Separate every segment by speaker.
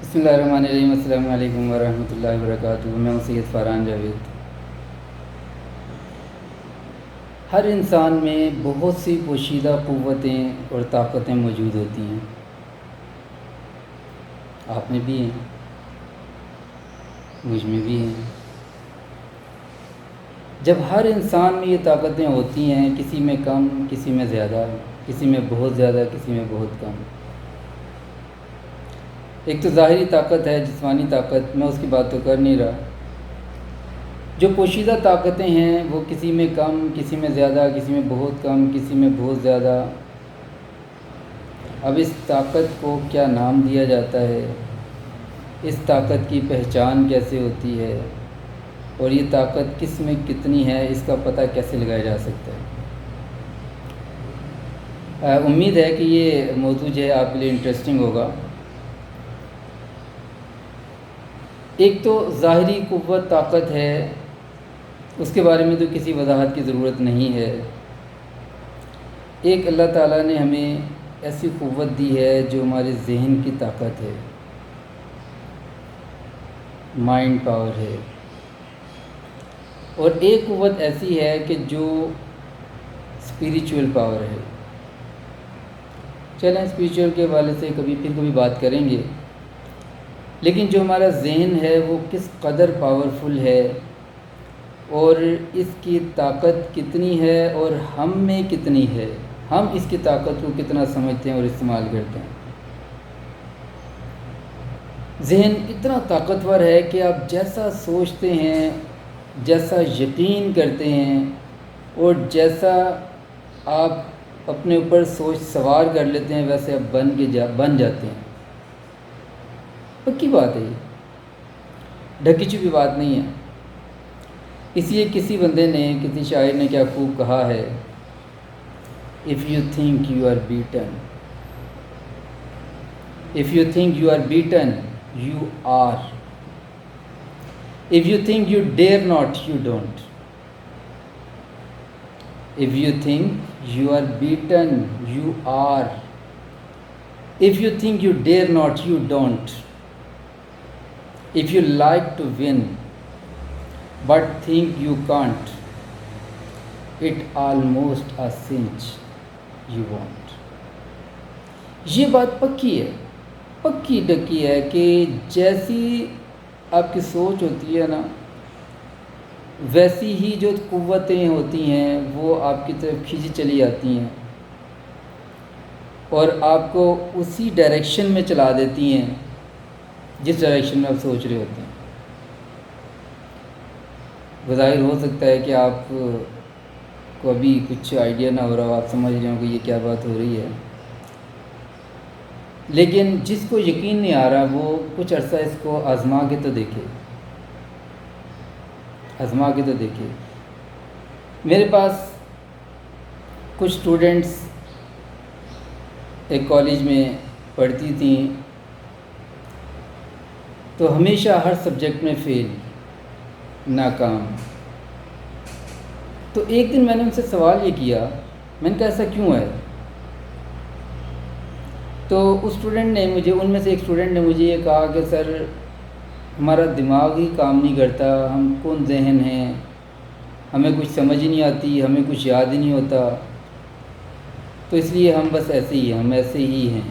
Speaker 1: بسم اللہ الرحمن الرحیم۔ السلام علیکم ورحمۃ اللہ وبرکاتہ۔ میں ہوں سید فاران جاوید۔ ہر انسان میں بہت سی پوشیدہ قوتیں اور طاقتیں موجود ہوتی ہیں، آپ میں بھی ہیں، مجھ میں بھی ہیں۔ جب ہر انسان میں یہ طاقتیں ہوتی ہیں، کسی میں کم، کسی میں زیادہ، کسی میں بہت زیادہ، کسی میں بہت کم۔ ایک تو ظاہری طاقت ہے، جسمانی طاقت، میں اس کی بات تو کر نہیں رہا۔ جو پوشیدہ طاقتیں ہیں وہ کسی میں کم، کسی میں زیادہ، کسی میں بہت کم، کسی میں بہت زیادہ۔ اب اس طاقت کو کیا نام دیا جاتا ہے، اس طاقت کی پہچان کیسے ہوتی ہے، اور یہ طاقت کس میں کتنی ہے، اس کا پتہ کیسے لگایا جا سکتا ہے۔ امید ہے کہ یہ موضوع جو ہے آپ کے لیے انٹرسٹنگ ہوگا۔ ایک تو ظاہری قوت طاقت ہے، اس کے بارے میں تو کسی وضاحت کی ضرورت نہیں ہے۔ ایک اللہ تعالیٰ نے ہمیں ایسی قوت دی ہے جو ہمارے ذہن کی طاقت ہے، مائنڈ پاور ہے، اور ایک قوت ایسی ہے کہ جو اسپریچول پاور ہے۔ چلیں اسپریچول کے حوالے سے کبھی بات کریں گے، لیکن جو ہمارا ذہن ہے وہ کس قدر پاورفل ہے، اور اس کی طاقت کتنی ہے، اور ہم میں کتنی ہے، ہم اس کی طاقت کو کتنا سمجھتے ہیں اور استعمال کرتے ہیں۔ ذہن اتنا طاقتور ہے کہ آپ جیسا سوچتے ہیں، جیسا یقین کرتے ہیں، اور جیسا آپ اپنے اوپر سوچ سوار کر لیتے ہیں، ویسے آپ بن جاتے ہیں۔ پکی بات ہے، یہ ڈھکی چھپی بات نہیں ہے۔ اس لیے کسی بندے نے، کسی شاعر نے کیا خوب کہا ہے، if you think you are beaten, if you think you are beaten, you are. If you think you dare not, you don't. If you think you are beaten, you are. If you think you dare not, you don't. If you like to win but think you can't, it almost a cinch you won't. یہ بات پکی ہے، پکی ڈکی ہے کہ جیسی آپ کی سوچ ہوتی ہے نا، ویسی ہی جو قوتیں ہوتی ہیں وہ آپ کی طرف کھینچی چلی جاتی ہیں، اور آپ کو اسی ڈائریکشن میں چلا دیتی ہیں جس ڈائریکشن میں آپ سوچ رہے ہوتے ہیں۔ بظاہر ہو سکتا ہے کہ آپ کو ابھی کچھ آئیڈیا نہ ہو رہا ہو، آپ سمجھ رہے ہو کہ یہ کیا بات ہو رہی ہے، لیکن جس کو یقین نہیں آ رہا وہ کچھ عرصہ اس کو آزما کے تو دیکھے، آزما کے تو دیکھے۔ میرے پاس کچھ اسٹوڈنٹس ایک کالج میں پڑھتی تھیں، تو ہمیشہ ہر سبجیکٹ میں فیل، ناکام۔ تو ایک دن میں نے ان سے سوال یہ کیا، میں نے کہا ایسا کیوں ہے؟ تو اس اسٹوڈنٹ نے مجھے، ان میں سے ایک اسٹوڈنٹ نے مجھے یہ کہا کہ سر ہمارا دماغ ہی کام نہیں کرتا، ہم کون ذہن ہیں، ہمیں کچھ سمجھ ہی نہیں آتی، ہمیں کچھ یاد ہی نہیں ہوتا، تو اس لیے ہم بس ایسے ہی ہیں، ہم ایسے ہی ہیں۔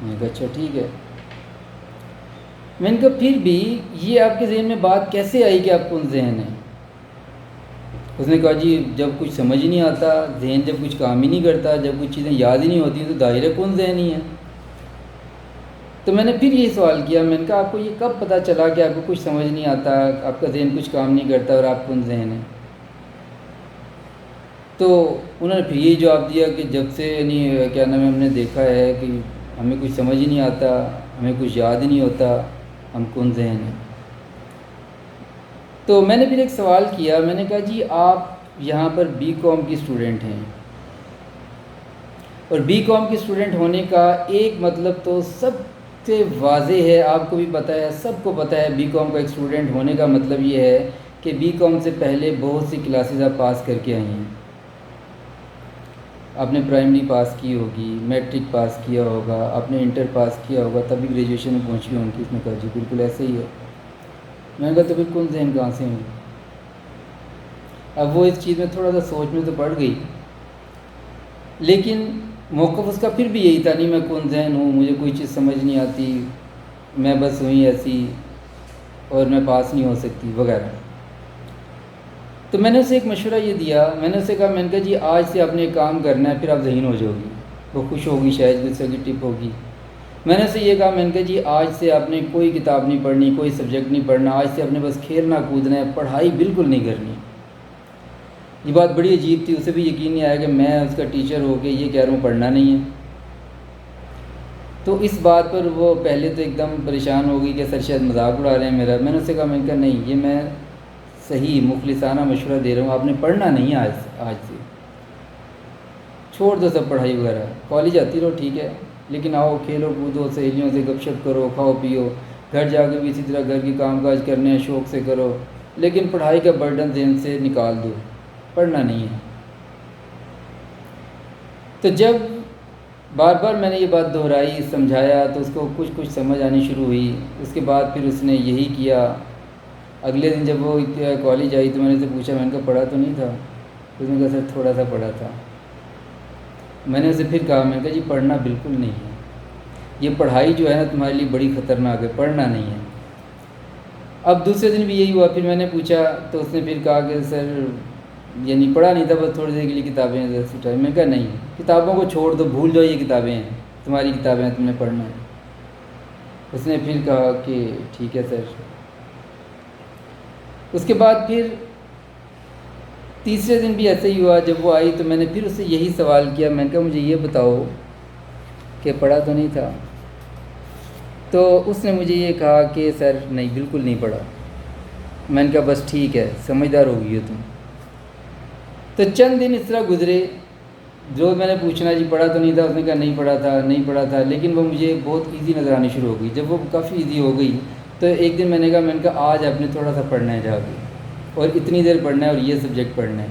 Speaker 1: میں نے کہا اچھا ٹھیک ہے۔ میں نے کہا پھر بھی یہ آپ کے ذہن میں بات کیسے آئی کہ آپ کون ذہن ہیں؟ اس نے کہا جی جب کچھ سمجھ ہی نہیں آتا، ذہن جب کچھ کام ہی نہیں کرتا، جب کچھ چیزیں یاد ہی نہیں ہوتی، تو ظاہر ہے کون ذہن ہی ہے۔ تو میں نے پھر یہ سوال کیا، میں نے کہا آپ کو یہ کب پتہ چلا کہ آپ کو کچھ سمجھ نہیں آتا، آپ کا ذہن کچھ کام نہیں کرتا، اور آپ کون ذہن ہے؟ تو انہوں نے پھر یہی جواب دیا کہ جب سے یعنی کیا نام ہے، ہم نے دیکھا ہے کہ ہمیں کچھ سمجھ ہی نہیں آتا، ہمیں کچھ یاد ہی نہیں ہوتا، ہم کون ذہن ہیں۔ تو میں نے پھر ایک سوال کیا، میں نے کہا جی آپ یہاں پر بی کام کی اسٹوڈنٹ ہیں، اور بی کام کی اسٹوڈنٹ ہونے کا ایک مطلب تو سب سے واضح ہے، آپ کو بھی پتہ ہے، سب کو پتہ ہے، بی کام کا ایک اسٹوڈنٹ ہونے کا مطلب یہ ہے کہ بی کام سے پہلے بہت سی کلاسز آپ پاس کر کے آئی ہیں، آپ نے پرائمری پاس کی ہوگی، میٹرک پاس کیا ہوگا، آپ نے انٹر پاس کیا ہوگا، تبھی گریجویشن میں پہنچی ہوں گی۔ اس نے کہا جی بالکل ایسے ہی ہے۔ میں نے کہا تو پھر کون ذہن کہاں سے ہوں؟ اب وہ اس چیز میں تھوڑا سا سوچ میں تو پڑ گئی، لیکن موقف اس کا پھر بھی یہی تھا، نہیں میں کون ذہن ہوں، مجھے کوئی چیز سمجھ نہیں آتی، میں بس ہوئی ایسی اور میں پاس نہیں ہو سکتی وغیرہ۔ تو میں نے اسے ایک مشورہ یہ دیا، میں نے اسے کہا، میں نے کہا جی آج سے آپ نے ایک کام کرنا ہے، پھر آپ ذہین ہو جاؤ گی۔ وہ خوش ہوگی، شاید دوسرے کی ٹپ ہوگی۔ میں نے اسے یہ کہا، میں نے کہا جی آج سے آپ نے کوئی کتاب نہیں پڑھنی، کوئی سبجیکٹ نہیں پڑھنا، آج سے آپ نے بس کھیلنا کودنا ہے، پڑھائی بالکل نہیں کرنی۔ یہ بات بڑی عجیب تھی، اسے بھی یقین نہیں آیا کہ میں اس کا ٹیچر ہو کے یہ کہہ رہا ہوں پڑھنا نہیں ہے۔ تو اس بات پر وہ پہلے تو ایک دم پریشان ہو گئی کہ سر شاید مذاق اڑا رہے ہیں میرا۔ میں نے اسے کہا، میں نے کہا نہیں، یہ میں صحیح مخلصانہ مشورہ دے رہا ہوں، آپ نے پڑھنا نہیں ہے آج سے، چھوڑ دو سب پڑھائی وغیرہ، کالج آتی رہو ٹھیک ہے، لیکن آؤ کھیلو کودو، سہیلیوں سے گپ شپ کرو، کھاؤ پیو، گھر جا کے بھی اسی طرح گھر کی کام کاج کرنے ہیں شوق سے کرو، لیکن پڑھائی کا برڈن ذہن سے نکال دو، پڑھنا نہیں ہے۔ تو جب بار بار میں نے یہ بات دہرائی، سمجھایا، تو اس کو کچھ سمجھ آنی شروع ہوئی۔ اس کے بعد پھر اس نے یہی کیا۔ اگلے دن جب وہ کالج آئی تو میں نے اسے پوچھا، میں نے کہا پڑھا تو نہیں تھا؟ اس نے کہا سر تھوڑا سا پڑھا تھا۔ میں نے اسے پھر کہا، میں نے کہا جی پڑھنا بالکل نہیں ہے، یہ پڑھائی جو ہے نا تمہارے لیے بڑی خطرناک ہے، پڑھنا نہیں ہے۔ اب دوسرے دن بھی یہی ہوا، پھر میں نے پوچھا تو اس نے پھر کہا کہ سر یعنی پڑھا نہیں تھا، بس تھوڑی دیر کے لیے کتابیں اٹھائی۔ میں نے کہا نہیں، کتابوں کو چھوڑ دو، بھول جاؤ، یہ کتابیں ہیں، تمہاری کتابیں ہیں، تم نے پڑھنا ہے۔ اس نے پھر کہا کہ ٹھیک ہے سر۔ اس کے بعد پھر تیسرے دن بھی ایسے ہی ہوا، جب وہ آئی تو میں نے پھر اس سے یہی سوال کیا، میں نے کہا مجھے یہ بتاؤ کہ پڑھا تو نہیں تھا؟ تو اس نے مجھے یہ کہا کہ سر نہیں، بالکل نہیں پڑھا۔ میں نے کہا بس ٹھیک ہے، سمجھدار ہو گئی ہو تم۔ تو چند دن اس طرح گزرے، جو میں نے پوچھنا جی پڑھا تو نہیں تھا، اس نے کہا نہیں پڑھا تھا، نہیں پڑھا تھا، لیکن وہ مجھے بہت ایزی نظر آنی شروع ہو گئی۔ جب وہ کافی ایزی ہو گئی تو ایک دن میں نے کہا آج آپ نے تھوڑا سا پڑھنا ہے جا کے، اور اتنی دیر پڑھنا ہے اور یہ سبجیکٹ پڑھنا ہے۔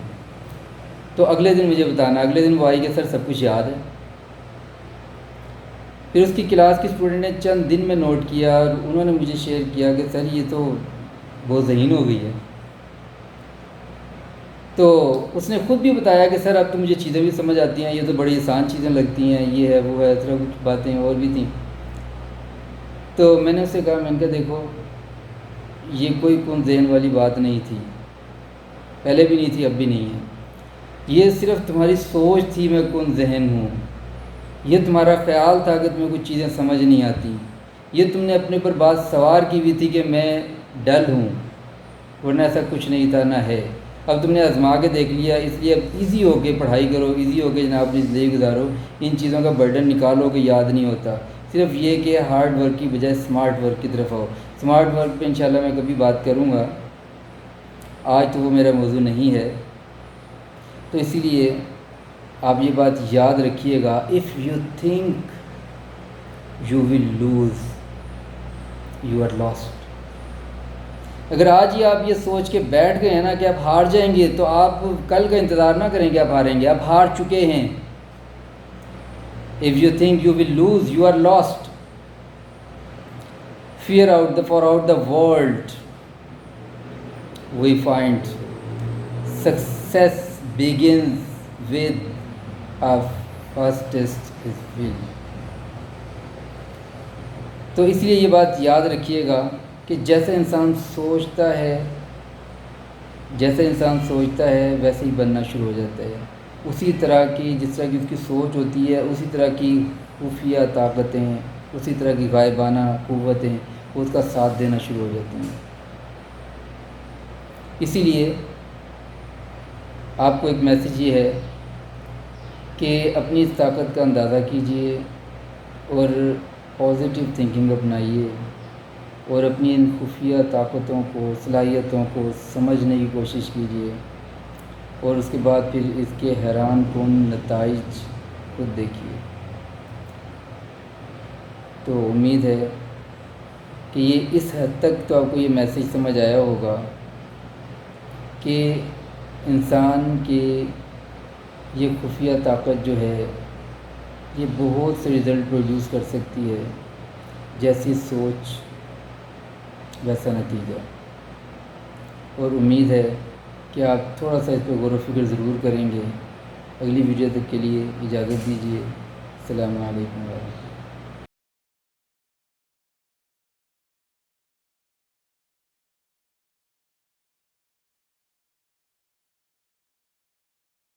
Speaker 1: تو اگلے دن مجھے بتانا۔ اگلے دن وہ آئی کہ سر سب کچھ یاد ہے۔ پھر اس کی کلاس کی اسٹوڈنٹ نے چند دن میں نوٹ کیا اور انہوں نے مجھے شیئر کیا کہ سر یہ تو بہت ذہین ہو گئی ہے۔ تو اس نے خود بھی بتایا کہ سر اب تو مجھے چیزیں بھی سمجھ آتی ہیں، یہ تو بڑی آسان چیزیں لگتی ہیں، یہ ہے وہ ہے، اس طرح کچھ باتیں اور بھی تھیں۔ تو میں نے اسے کہا، میں نے کہا دیکھو یہ کوئی کون ذہن والی بات نہیں تھی، پہلے بھی نہیں تھی، اب بھی نہیں ہے، یہ صرف تمہاری سوچ تھی میں کون ذہن ہوں، یہ تمہارا خیال تھا کہ تمہیں کچھ چیزیں سمجھ نہیں آتی، یہ تم نے اپنے اوپر بات سوار کی ہوئی تھی کہ میں ڈل ہوں، ورنہ ایسا کچھ نہیں تھا نہ ہے۔ اب تم نے آزما کے دیکھ لیا، اس لیے اب ایزی ہو کے پڑھائی کرو، ایزی ہو کے جناب اپنی زندگی گزارو، ان چیزوں کا برڈن نکالو کہ یاد نہیں ہوتا، صرف یہ کہ ہارڈ ورک کی بجائے سمارٹ ورک کی طرف آؤ۔ سمارٹ ورک پہ انشاءاللہ میں کبھی بات کروں گا، آج تو وہ میرا موضوع نہیں ہے۔ تو اسی لیے آپ یہ بات یاد رکھیے گا، if you think you will lose you are lost. اگر آج ہی آپ یہ سوچ کے بیٹھ گئے ہیں نا کہ آپ ہار جائیں گے، تو آپ کل کا انتظار نہ کریں کہ آپ ہاریں گے، آپ ہار چکے ہیں۔ If you think you will lose you are lost. Fear for out the world we find success begins with a first test is will۔ تو اس لیے یہ بات یاد رکھیے گا کہ جیسے انسان سوچتا ہے ویسے ہی بننا شروع ہو جاتا ہے، اسی طرح کی جس طرح کی اس کی سوچ ہوتی ہے، اسی طرح کی خفیہ طاقتیں، اسی طرح کی غائبانہ قوتیں اس کا ساتھ دینا شروع ہو جاتی ہیں۔ اسی لیے آپ کو ایک میسیج یہ ہے کہ اپنی اس طاقت کا اندازہ کیجئے اور پازیٹیو تھنکنگ اپنائیے، اور اپنی ان خفیہ طاقتوں کو، صلاحیتوں کو سمجھنے کی کوشش کیجئے، اور اس کے بعد پھر اس کے حیران کن نتائج خود دیکھیے۔ تو امید ہے کہ یہ اس حد تک تو آپ کو یہ میسیج سمجھ آیا ہوگا کہ انسان کے یہ خفیہ طاقت جو ہے یہ بہت سے رزلٹ پروڈیوس کر سکتی ہے، جیسی سوچ ویسا نتیجہ۔ اور امید ہے کہ آپ تھوڑا سا اس پہ غور و فکر ضرور کریں گے۔ اگلی ویڈیو تک کے لیے اجازت دیجیے۔ السلام علیکم ورحمۃ اللہ۔